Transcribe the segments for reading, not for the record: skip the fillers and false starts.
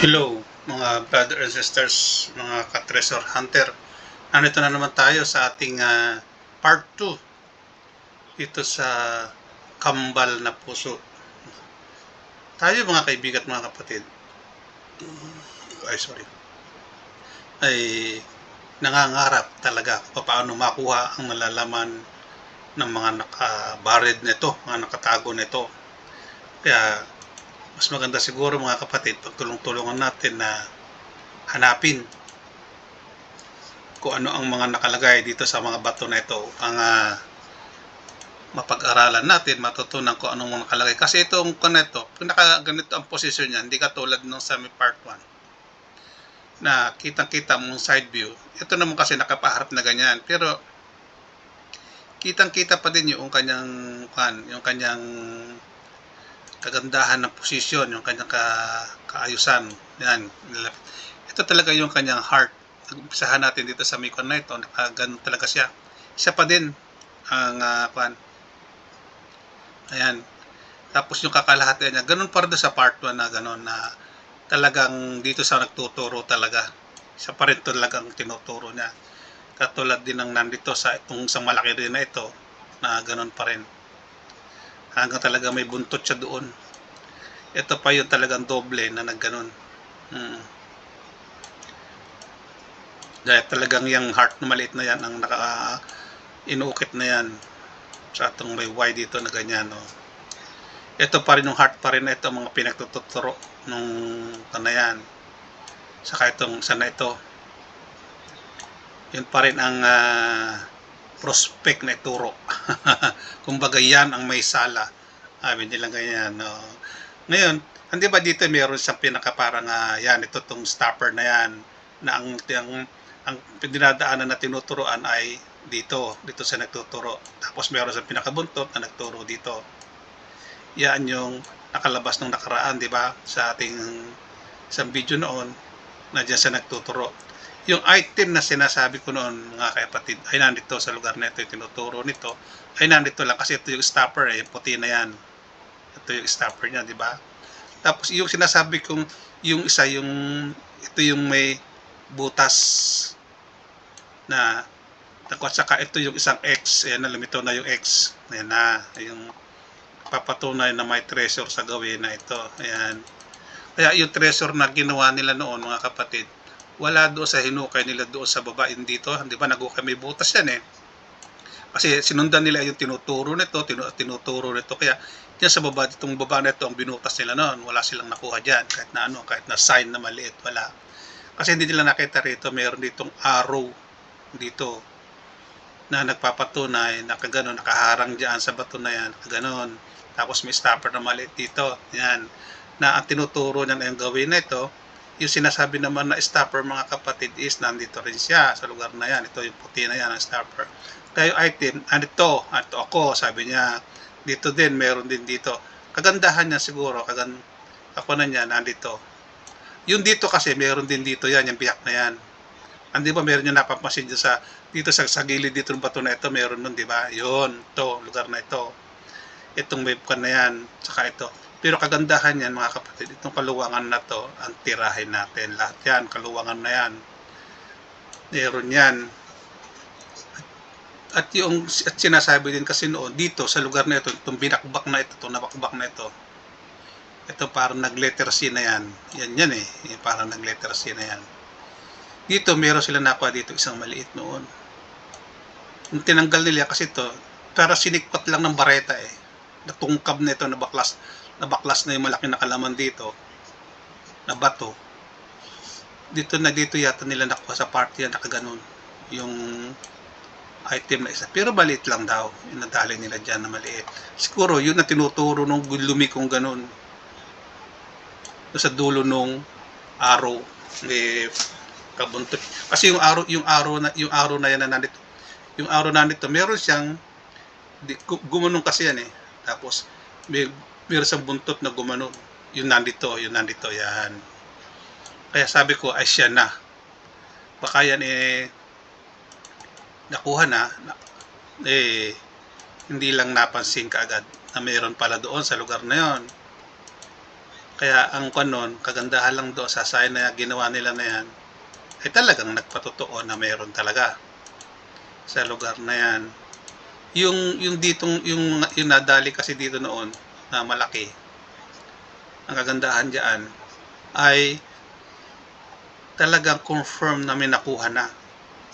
Hello mga brother and sisters, mga ka-treasure hunter. Nandito na naman tayo sa ating part 2 dito sa Kambal na Puso. Tayo mga kaibigan at mga kapatid, ay nangangarap talaga kung paano makuha ang nalalaman ng mga nakabarid nito, mga nakatago nito. Kaya mas maganda siguro mga kapatid, pagtulong-tulungan natin na hanapin kung ano ang mga nakalagay dito sa mga bato na ito ang mapag-aralan natin, matutunan kung anong nakalagay. Kasi itong ganito, ganito ang posisyon niya, hindi katulad nung sa part 1 na kitang-kita mong side view. Ito naman kasi nakapaharap na ganyan, pero kitang-kita pa din yung kanyang kagandahan ng posisyon, yung kanyang kaayusan. Yan. Ito talaga yung kanyang heart. Nag-umpisahan natin dito sa Mikon na ito, ganun talaga siya. Siya pa din ang ayan. Tapos yung kakalahati niya, ganun pa rin sa part 1 na ganun na talagang dito sa nagtuturo talaga. Siya pa rin talagang tinuturo niya. Katulad din ng nandito sa itong isang malaki rin na ito na ganun pa rin. Hanggang talaga may buntot siya doon. Ito pa yung talagang doble na nagganon. Dahil talagang yung heart na maliit na yan ang inuukit na yan sa itong may Y dito na ganyan. No? Ito pa rin yung heart pa rin na ito mga pinagtuturo nung na yan. Saka itong isa na ito. Yun pa rin ang prospect na ituro. Kumbaga yan ang may sala. Sabi nila ganyan. No? Ngayon, hindi ba dito meron siyang pinakaparang yan, ito tong stopper na yan na ang dinadaanan na tinuturoan ay dito sa nagtuturo. Tapos meron siyang pinakabuntot na nagturo dito. Yan yung nakalabas ng nakaraan, di ba? Sa ating isang video noon na diyan sa nagtuturo. Yung item na sinasabi ko noon, mga kapatid, ay nandito sa lugar na ito, yung tinuturo nito, ay nandito lang kasi ito yung stopper, yung puti na yan. Ito yung stopper niya, di ba? Tapos yung sinasabi kong yung isa, ito yung may butas na at saka ito yung isang X, ayan na, lumitaw na yung X, ayan na, yung papatunay na may treasure sa gawin na ito, ayan. Kaya yung treasure na ginawa nila noon, mga kapatid, wala doon sa hinukay nila doon sa baba, dito, di ba, nagukay may butas yan kasi sinundan nila yung tinuturo nito, kaya diyan sa baba, itong baba na ito, ang binutas nila noon, wala silang nakuha diyan, kahit na sign na maliit, wala. Kasi hindi nila nakita rito, mayroon ditong arrow dito na nagpapatunay na kagano nakaharang diyan sa bato na yan, kaganon. Tapos may stopper na maliit dito, yan. Na ang tinuturo niya na yung gawin na ito, yung sinasabi naman na stopper, mga kapatid, is nandito rin siya sa lugar na yan. Ito yung puti na yan, ang stopper. Kaya yung item, ito ako, sabi niya. Dito din, meron din dito. Kagandahan niya siguro, ako na niya, nandito. Yung dito kasi, meron din dito yan, yung biyak na yan. Hindi ba meron yung napapansin dito sa gilid dito ng bato na ito, meron nun, di ba? Yun, ito, lugar na ito. Itong may bukan na yan, saka ito. Pero kagandahan yan, mga kapatid, itong kaluwangan na to, ang tirahin natin. Lahat yan, kaluwangan na yan. Meron yan. At sinasabi din kasi noon, dito sa lugar na ito, itong binakbak na ito, itong nabakbak na ito parang nag-letter C na yan. Yan yung parang nag-letter C na yan. Dito, meron sila nakuha dito isang maliit noon. Yung tinanggal nila kasi ito, para sinikpat lang ng bareta Natungkab na ito, nabaklas na yung malaki na kalaman dito, na bato. Dito yata nila nakuha sa part yan, nakaganon. Yung item na isa. Pero maliit lang daw. Yung nadali nila dyan na maliit. Siguro, yun na tinuturo nung lumikong ganon. Sa dulo nung arrow. Kabuntot. Kasi yung arrow na yan na nandito. Yung arrow na nandito, meron siyang gumanong kasi yan Tapos meron siyang buntot na gumanon. Yung nandito, yan. Kaya sabi ko, ay siya na. Baka yan nakuha na, hindi lang napansin kaagad na meron pala doon sa lugar na yon. Kaya ang kanon, kagandahan lang doon sa sign na ginawa nila na yan, ay talagang nagpatotoo na mayroon talaga sa lugar na yan. Yung ditong, yung nadali kasi dito noon na malaki, ang kagandahan diyan ay talagang confirm na may nakuha na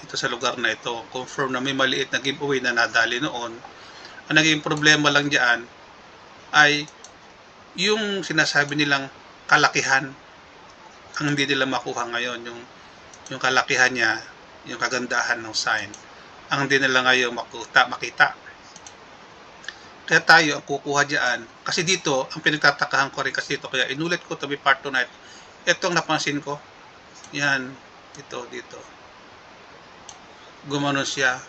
dito sa lugar na ito. Confirm na may maliit na giveaway na nadali noon. Ang naging problema lang diyan ay yung sinasabi nilang kalakihan ang hindi nila makuha ngayon, yung kalakihan niya, yung kagandahan ng sign ang hindi nila ngayon makita. Kaya tayo ang kukuha diyan kasi dito ang pinagtatakahan ko rin kasi dito, kaya inulit ko to be part tonight. Itong napansin ko, yan, dito gumanon siya.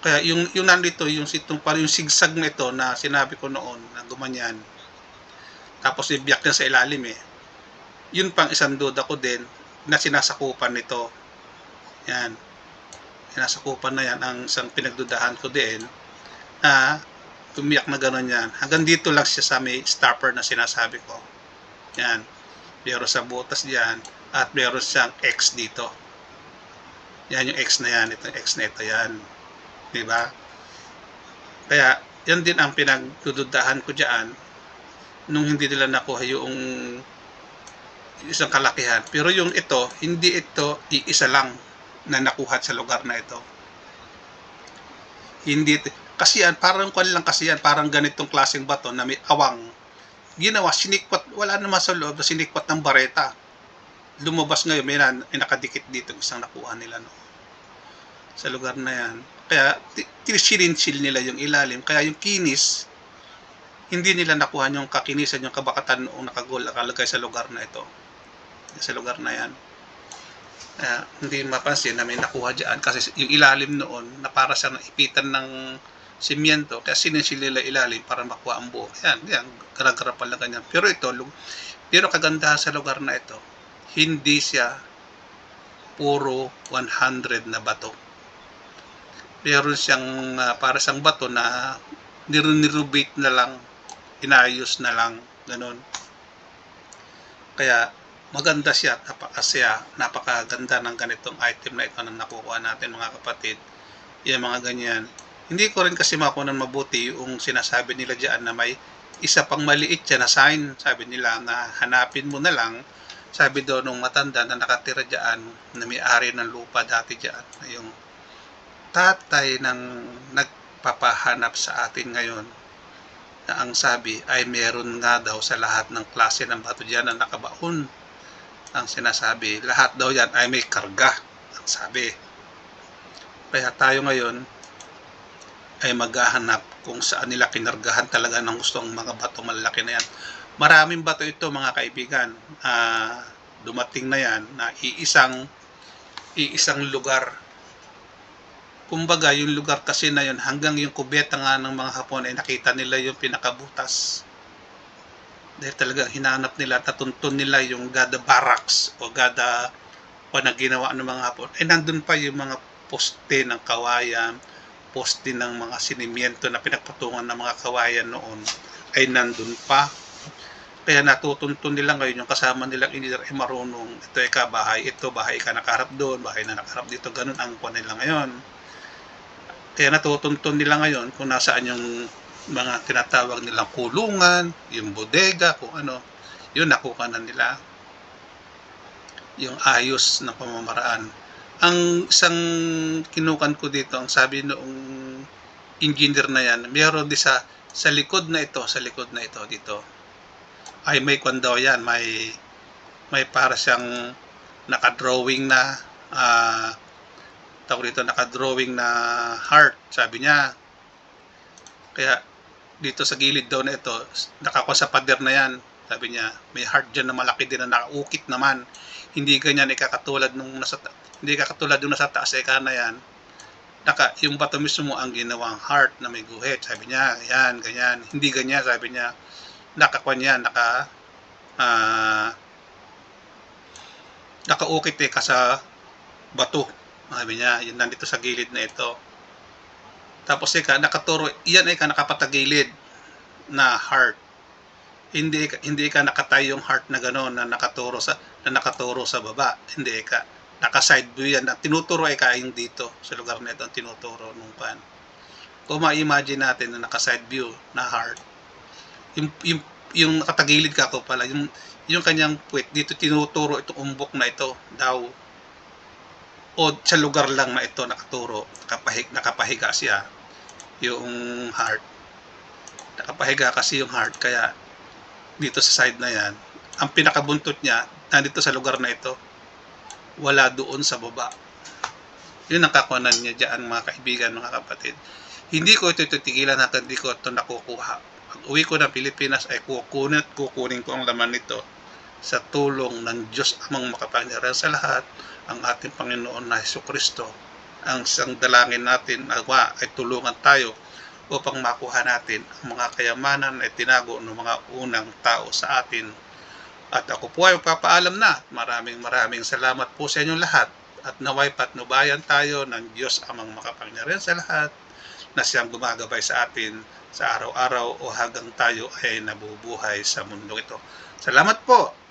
Kaya yung nandito, yung parang yung sigsag na ito na sinabi ko noon na gumanyan, tapos ibiyak niya sa ilalim yun pang isang duda ko din na sinasakupan nito. Yan, sinasakupan na yan ang isang pinagdudahan ko din na tumiyak na gano'n yan. Hanggang dito lang siya sa may stopper na sinasabi ko. Yan, meron sa butas diyan at meron siyang X dito. Yan yung X na yan, itong X na ito yan. Diba? Kaya yan din ang pinagdududahan ko diyan nung hindi nila nakuha yung isang kalakihan. Pero yung ito, hindi ito iisa lang na nakuha sa lugar na ito. Hindi kasi yan, parang kwan lang kasi yan, parang ganitong klaseng bato na may awang. Ginawa, sinikwat, wala naman sa loob, sinikwat ng bareta. Lumabas ngayon, may nakadikit dito isang nakuha nila sa lugar na yan. Kaya sininsil nila yung ilalim. Kaya yung kinis, hindi nila nakuha yung kakinisan, yung kabakatan noong nakalagay sa lugar na ito. Sa lugar na yan. Hindi mapansin na may nakuha dyan kasi yung ilalim noon na para sa ipitan ng simyento, kaya sininsil nila ilalim para makuha ang buo. Yan, gara-gara pala ganyan. Pero kagandahan sa lugar na ito, hindi siya puro 100 na bato. Meron siyang para sang bato na nirobate na lang, inayos na lang, ganun. Kaya maganda siya, napakaganda ng ganitong item na ito na nakukuha natin mga kapatid. Yung mga ganyan. Hindi ko rin kasi makunan mabuti yung sinasabi nila dyan na may isa pang maliit dyan na sign. Sabi nila na hanapin mo na lang. Sabi doon nung matanda na nakatira dyan, na may-ari ng lupa dati dyan, yung tatay ng nagpapahanap sa atin ngayon, na ang sabi ay meron nga daw sa lahat ng klase ng bato dyan na nakabaon. Ang sinasabi, lahat daw yan ay may karga, ang sabi. Kaya tayo ngayon ay maghahanap kung saan nila kinargahan talaga ng gustong mga bato malaki na yan. Maraming bato ito mga kaibigan. Dumating na yan na iisang lugar. Kumbaga yung lugar kasi na yun, hanggang yung kubeta nga ng mga Hapon ay nakita nila yung pinakabutas. Dahil talagang hinanap nila, natuntun nila yung Gada Barracks o Gada na ginawa ng mga Hapon. Ay nandun pa yung mga poste ng kawayan, poste ng mga sinimiento na pinagpatungan ng mga kawayan noon ay nandun pa. Kaya natutuntun nila ngayon yung kasama nilang engineer ay marunong, ito ay bahay, bahay ka nakaharap doon, bahay na nakaharap dito, ganun ang kuha nila ngayon. Kaya natutuntun nila ngayon kung nasaan yung mga tinatawag nilang kulungan, yung bodega, kung ano, yun nakuha na nila. Yung ayos ng pamamaraan. Ang isang kinukan ko dito, ang sabi noong engineer na yan, meron di sa likod na ito, dito, ay may kwan daw yan, may para siyang nakadrawing na nakadrawing na heart, sabi niya. Kaya dito sa gilid daw na ito, nakakuha sa pader na yan, sabi niya, may heart dyan na malaki din na nakaukit naman. Hindi ganyan ikakatulad nung nasa taas na yan. Yung bato mismo ang ginawang heart na may guhit, sabi niya, yan, ganyan. Hindi ganyan, sabi niya. Nakakuha niya, nakaukit ka sa bato. Sabi niya, yun nandito sa gilid na ito. Tapos nakaturo, yan nakapatagilid na heart. hindi ka nakatay yung heart na gano'n na nakaturo sa baba. Hindi ka. Naka-side view yan. Ang tinuturo ay kain dito sa lugar na ito ang tinuturo nung pan. Kung ma-imagine natin na naka-side view na heart, yung nakatagilid ka ko pala, yung kanyang puwet dito tinuturo itong umbok na ito daw. O sa lugar lang na ito nakaturo, nakapahiga siya yung heart. Nakapahiga kasi yung heart, kaya dito sa side na yan, ang pinakabuntot niya nandito sa lugar na ito, wala doon sa baba. Yun ang kakuhanan niya dyan, mga kaibigan, mga kapatid. Hindi ko ito titigilan hanggang di ko ito nakukuha. Pag uwi ko ng Pilipinas ay kukunin ko ang laman nito sa tulong ng Diyos Amang makapangyarihan sa lahat, ang ating Panginoon na Jesucristo. Ang isang dalangin natin ay tulungan tayo upang makuha natin ang mga kayamanan na itinago ng mga unang tao sa atin. At ako po ay magpapaalam na. Maraming salamat po sa inyong lahat. At naway patnubayan tayo ng Diyos Amang makapangyarihan sa lahat na siyang gumagabay sa atin sa araw-araw o hanggang tayo ay nabubuhay sa mundo ito. Salamat po!